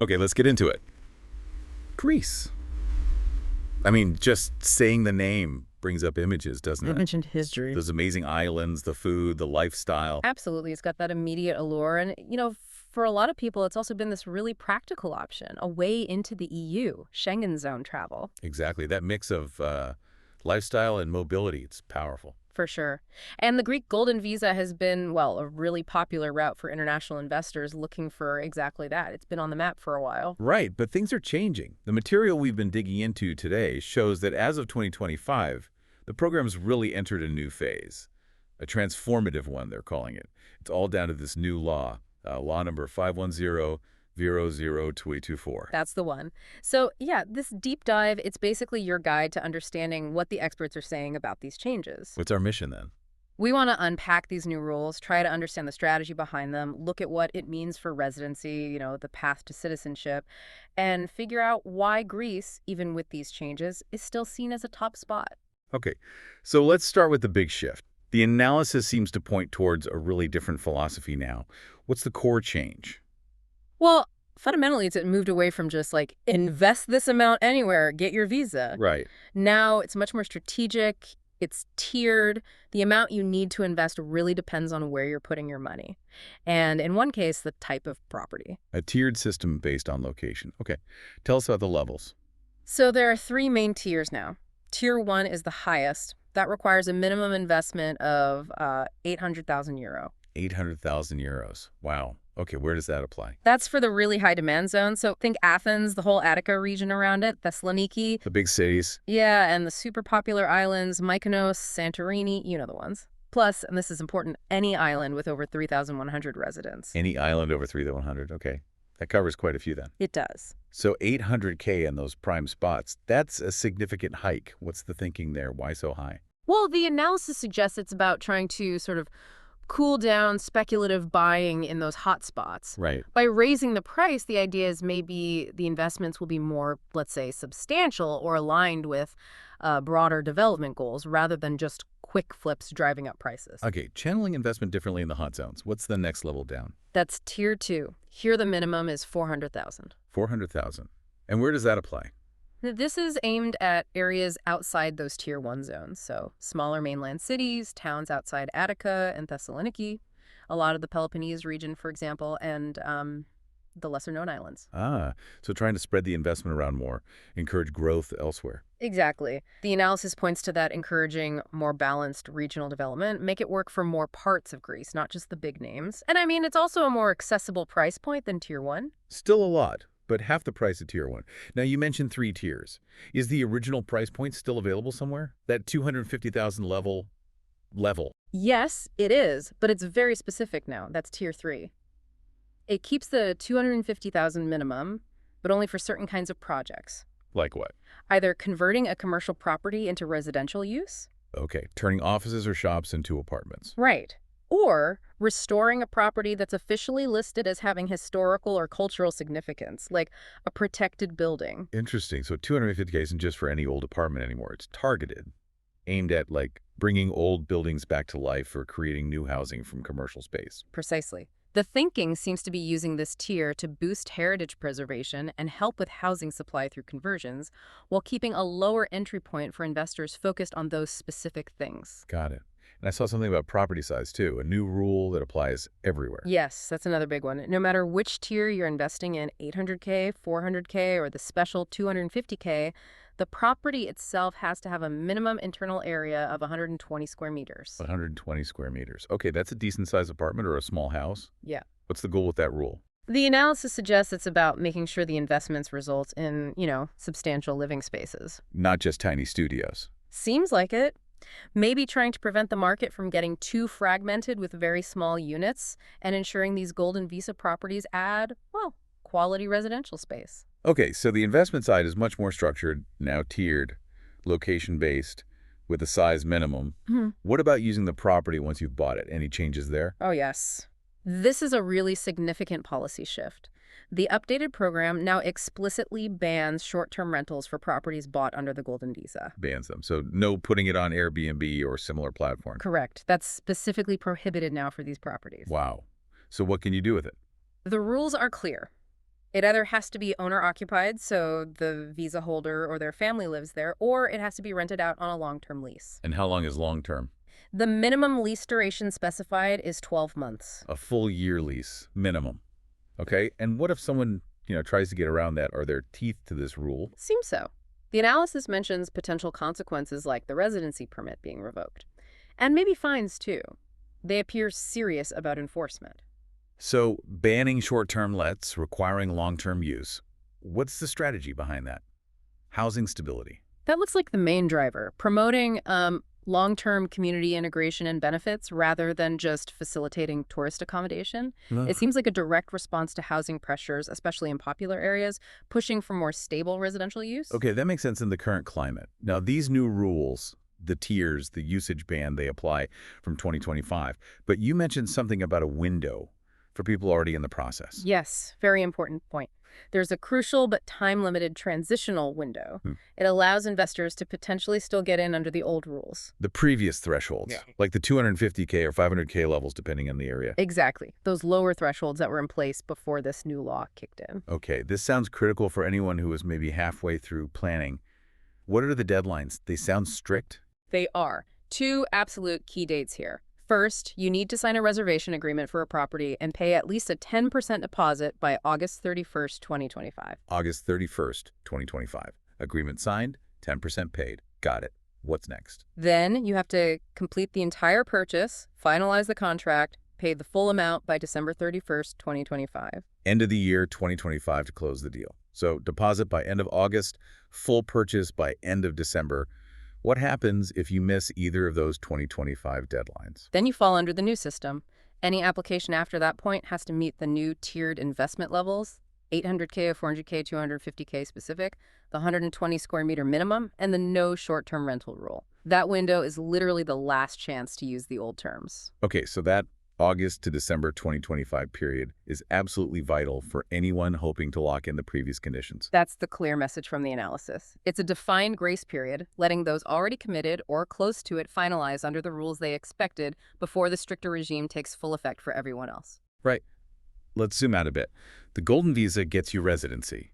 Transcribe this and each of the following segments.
Okay, let's get into it. Greece. I mean, just saying the name brings up images, doesn't I it? mentioned history. Those amazing islands, the food, the lifestyle. Absolutely. It's got that immediate allure. And, for a lot of people, it's also been this really practical option, a way into the EU, Schengen zone travel. Exactly. That mix of lifestyle and mobility, it's powerful. For sure. And the Greek Golden Visa has been, well, a really popular route for international investors looking for exactly that. It's been on the map for a while. Right, but things are changing. The material we've been digging into today shows that as of 2025, the program's really entered a new phase, a transformative one, they're calling it. It's all down to this new law, law number 510-00-2024. That's the one. So, yeah, this deep dive, it's basically your guide to understanding what the experts are saying about these changes. What's our mission then? We want to unpack these new rules, try to understand the strategy behind them, look at what it means for residency, the path to citizenship, and figure out why Greece, even with these changes, is still seen as a top spot. Okay, so let's start with the big shift. The analysis seems to point towards a really different philosophy now. What's the core change? Well, fundamentally, it's moved away from just like invest this amount anywhere, get your visa. Right. Now it's much more strategic. It's tiered. The amount you need to invest really depends on where you're putting your money. And in one case, the type of property. A tiered system based on location. Okay, tell us about the levels. So there are three main tiers now. Tier 1 is the highest. That requires a minimum investment of 800,000 euro. 800,000 euros. Wow. Okay, where does that apply? That's for the really high demand zone. So think Athens, the whole Attica region around it, Thessaloniki. The big cities. Yeah, and the super popular islands, Mykonos, Santorini, you know the ones. Plus, and this is important, any island with over 3,100 residents. Any island over 3,100. Okay, that covers quite a few then. It does. So 800K in those prime spots, that's a significant hike. What's the thinking there? Why so high? Well, the analysis suggests it's about trying to sort of cool down speculative buying in those hot spots. Right. By raising the price, the idea is maybe the investments will be more, let's say, substantial or aligned with broader development goals rather than just quick flips driving up prices. Okay, channeling investment differently in the hot zones. What's the next level down? That's tier 2. Here the minimum is 400,000. 400,000. And where does that apply? This is aimed at areas outside those tier 1 zones, so smaller mainland cities, towns outside Attica and Thessaloniki, a lot of the Peloponnese region, for example, and the lesser-known islands. Ah, so trying to spread the investment around more, encourage growth elsewhere. Exactly. The analysis points to that encouraging more balanced regional development, make it work for more parts of Greece, not just the big names. And I mean, it's also a more accessible price point than tier 1. Still a lot, but half the price of tier 1. Now, you mentioned 3 tiers. Is the original price point still available somewhere? That 250,000 level? Yes, it is, but it's very specific now. That's tier 3. It keeps the 250,000 minimum, but only for certain kinds of projects. Like what? Either converting a commercial property into residential use. Okay, turning offices or shops into apartments. Right. Or restoring a property that's officially listed as having historical or cultural significance, like a protected building. Interesting. So 250K isn't just for any old apartment anymore. It's targeted, aimed at, like, bringing old buildings back to life or creating new housing from commercial space. Precisely. The thinking seems to be using this tier to boost heritage preservation and help with housing supply through conversions, while keeping a lower entry point for investors focused on those specific things. Got it. And I saw something about property size, too, a new rule that applies everywhere. Yes, that's another big one. No matter which tier you're investing in, 800K, 400K, or the special 250K, the property itself has to have a minimum internal area of 120 square meters. 120 square meters. Okay, that's a decent-sized apartment or a small house. Yeah. What's the goal with that rule? The analysis suggests it's about making sure the investments result in, substantial living spaces. Not just tiny studios. Seems like it. Maybe trying to prevent the market from getting too fragmented with very small units and ensuring these golden visa properties add, well, quality residential space. Okay, so the investment side is much more structured, now tiered, location-based, with a size minimum. What about using the property once you've bought it? Any changes there? Oh, yes. This is a really significant policy shift. The updated program now explicitly bans short-term rentals for properties bought under the Golden Visa. Bans them. So no putting it on Airbnb or similar platform. Correct. That's specifically prohibited now for these properties. Wow. So what can you do with it? The rules are clear. It either has to be owner-occupied, so the visa holder or their family lives there, or it has to be rented out on a long-term lease. And how long is long-term? The minimum lease duration specified is 12 months. A full year lease, minimum. Okay, and what if someone, tries to get around that? Are there teeth to this rule? Seems so. The analysis mentions potential consequences like the residency permit being revoked. And maybe fines, too. They appear serious about enforcement. So, banning short-term lets, requiring long-term use. What's the strategy behind that? Housing stability. That looks like the main driver, promoting long-term community integration and benefits rather than just facilitating tourist accommodation. Ugh. It seems like a direct response to housing pressures, especially in popular areas, pushing for more stable residential use. Okay, that makes sense in the current climate. Now, these new rules, the tiers, the usage ban, they apply from 2025. But you mentioned something about a window for people already in the process. Yes, very important point. There's a crucial but time-limited transitional window. It allows investors to potentially still get in under the old rules. The previous thresholds, like the 250K or 500K levels, depending on the area. Exactly. Those lower thresholds that were in place before this new law kicked in. Okay, this sounds critical for anyone who is maybe halfway through planning. What are the deadlines? They sound strict. They are. Two absolute key dates here. First, you need to sign a reservation agreement for a property and pay at least a 10% deposit by August 31st, 2025. August 31st, 2025. Agreement signed, 10% paid. Got it. What's next? Then you have to complete the entire purchase, finalize the contract, pay the full amount by December 31st, 2025. End of the year 2025 to close the deal. So deposit by end of August, full purchase by end of December. What happens if you miss either of those 2025 deadlines? Then you fall under the new system. Any application after that point has to meet the new tiered investment levels, 800K or 400K, 250K specific, the 120 square meter minimum, and the no short-term rental rule. That window is literally the last chance to use the old terms. Okay, so that August to December 2025 period is absolutely vital for anyone hoping to lock in the previous conditions. That's the clear message from the analysis. It's a defined grace period, letting those already committed or close to it finalize under the rules they expected before the stricter regime takes full effect for everyone else. Right. Let's zoom out a bit. The Golden Visa gets you residency.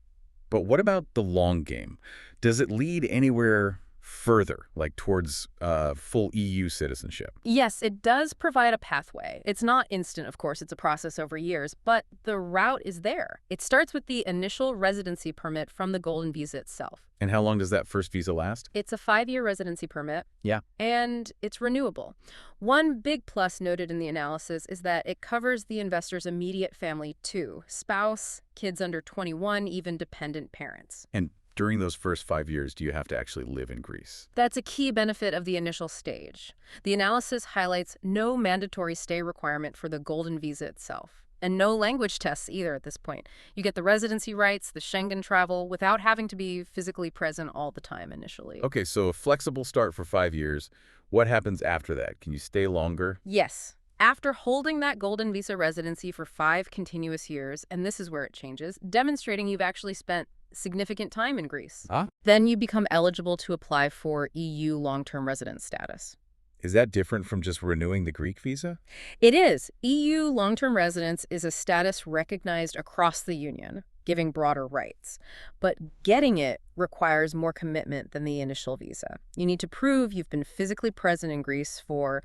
But what about the long game? Does it lead anywhere further, like towards full EU citizenship? Yes, it does provide a pathway. It's not instant, of course. It's a process over years, but the route is there. It starts with the initial residency permit from the Golden Visa itself. And how long does that first visa last? It's a 5-year residency permit. Yeah. And it's renewable. One big plus noted in the analysis is that it covers the investor's immediate family too: spouse, kids under 21, even dependent parents. And during those first 5 years, do you have to actually live in Greece? That's a key benefit of the initial stage. The analysis highlights no mandatory stay requirement for the Golden Visa itself, and no language tests either at this point. You get the residency rights, the Schengen travel, without having to be physically present all the time initially. Okay, so a flexible start for 5 years. What happens after that? Can you stay longer? Yes. After holding that Golden Visa residency for 5 continuous years, and this is where it changes, demonstrating you've actually spent significant time in Greece. Then you become eligible to apply for EU long-term residence status. Is that different from just renewing the Greek visa? It is. EU long-term residence is a status recognized across the Union, giving broader rights. But getting it requires more commitment than the initial visa. You need to prove you've been physically present in Greece for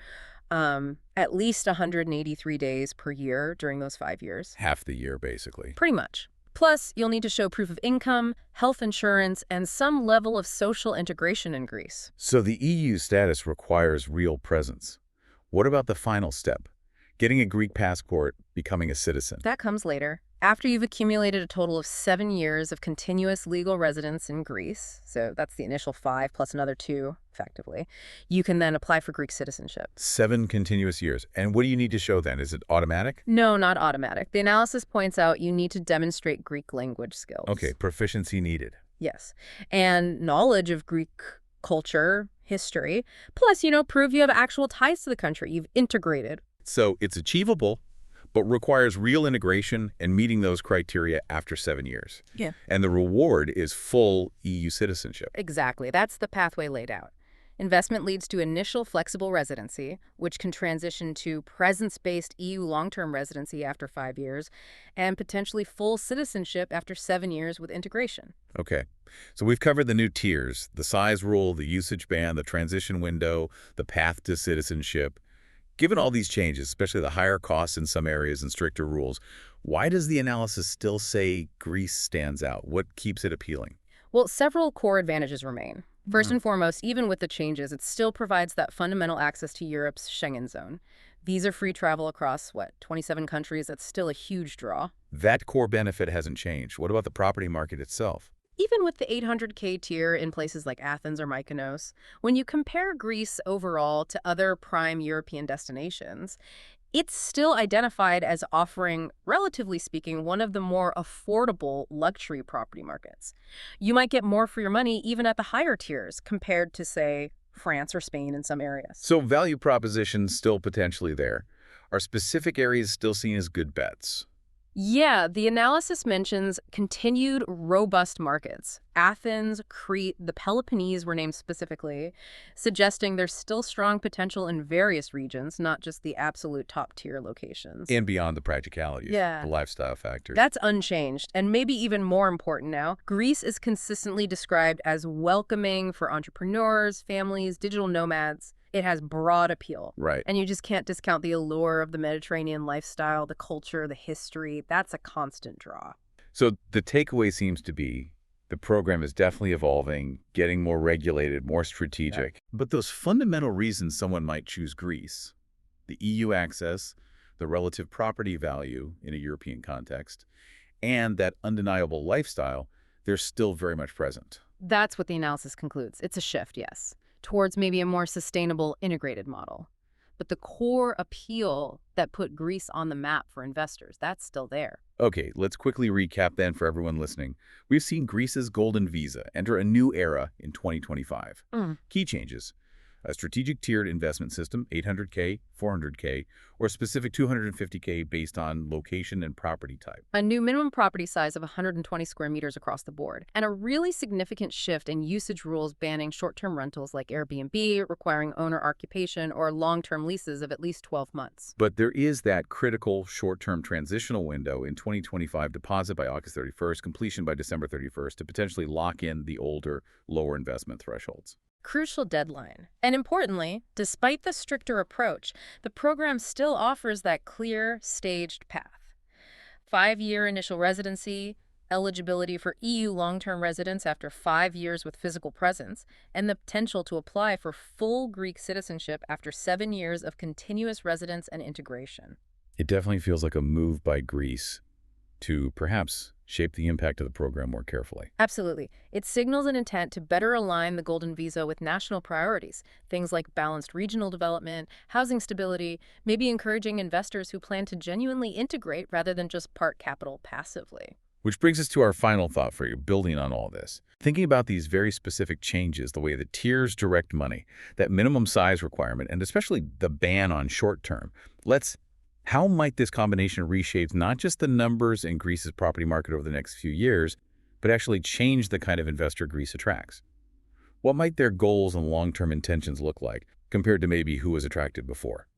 at least 183 days per year during those 5 years. Half the year, basically. Pretty much. Plus, you'll need to show proof of income, health insurance, and some level of social integration in Greece. So the EU status requires real presence. What about the final step? Getting a Greek passport, becoming a citizen. That comes later. After you've accumulated a total of 7 years of continuous legal residence in Greece, so that's the initial 5 plus another 2, effectively, you can then apply for Greek citizenship. 7 continuous years. And what do you need to show then? Is it automatic? No, not automatic. The analysis points out you need to demonstrate Greek language skills. Okay, proficiency needed. Yes. And knowledge of Greek culture, history, plus, prove you have actual ties to the country. You've integrated. So it's achievable, but requires real integration and meeting those criteria after 7 years. Yeah. And the reward is full EU citizenship. Exactly. That's the pathway laid out. Investment leads to initial flexible residency, which can transition to presence-based EU long-term residency after 5 years, and potentially full citizenship after 7 years with integration. Okay. So we've covered the new tiers, the size rule, the usage ban, the transition window, the path to citizenship. Given all these changes, especially the higher costs in some areas and stricter rules, why does the analysis still say Greece stands out? What keeps it appealing? Well, several core advantages remain. First and foremost, even with the changes, it still provides that fundamental access to Europe's Schengen zone. Visa-free travel across, 27 countries, that's still a huge draw. That core benefit hasn't changed. What about the property market itself? Even with the 800K tier in places like Athens or Mykonos, when you compare Greece overall to other prime European destinations, it's still identified as offering, relatively speaking, one of the more affordable luxury property markets. You might get more for your money even at the higher tiers compared to, say, France or Spain in some areas. So value propositions still potentially there. Are specific areas still seen as good bets? Yeah, the analysis mentions continued robust markets. Athens, Crete, the Peloponnese were named specifically, suggesting there's still strong potential in various regions, not just the absolute top-tier locations. And beyond the practicalities, Yeah. the lifestyle factors. That's unchanged, and maybe even more important now. Greece is consistently described as welcoming for entrepreneurs, families, digital nomads. It has broad appeal. Right. And you just can't discount the allure of the Mediterranean lifestyle, the culture, the history. That's a constant draw. So the takeaway seems to be the program is definitely evolving, getting more regulated, more strategic. Yeah. But those fundamental reasons someone might choose Greece, the EU access, the relative property value in a European context, and that undeniable lifestyle, they're still very much present. That's what the analysis concludes. It's a shift, yes, towards maybe a more sustainable, integrated model. But the core appeal that put Greece on the map for investors, that's still there. Okay, let's quickly recap then for everyone listening. We've seen Greece's golden visa enter a new era in 2025. Key changes: a strategic tiered investment system, 800K, 400K, or specific 250K based on location and property type. A new minimum property size of 120 square meters across the board, and a really significant shift in usage rules banning short-term rentals like Airbnb, requiring owner occupation, or long-term leases of at least 12 months. But there is that critical short-term transitional window in 2025, deposit by August 31st, completion by December 31st, to potentially lock in the older, lower investment thresholds. Crucial deadline. And importantly, despite the stricter approach, the program still offers that clear, staged path. 5-year initial residency, eligibility for EU long-term residence after 5 years with physical presence, and the potential to apply for full Greek citizenship after 7 years of continuous residence and integration. It definitely feels like a move by Greece to perhaps shape the impact of the program more carefully. Absolutely. It signals an intent to better align the Golden Visa with national priorities, things like balanced regional development, housing stability, maybe encouraging investors who plan to genuinely integrate rather than just park capital passively. Which brings us to our final thought for you, building on all this. Thinking about these very specific changes, the way the tiers direct money, that minimum size requirement, and especially the ban on short-term, how might this combination reshape not just the numbers in Greece's property market over the next few years, but actually change the kind of investor Greece attracts? What might their goals and long-term intentions look like compared to maybe who was attracted before?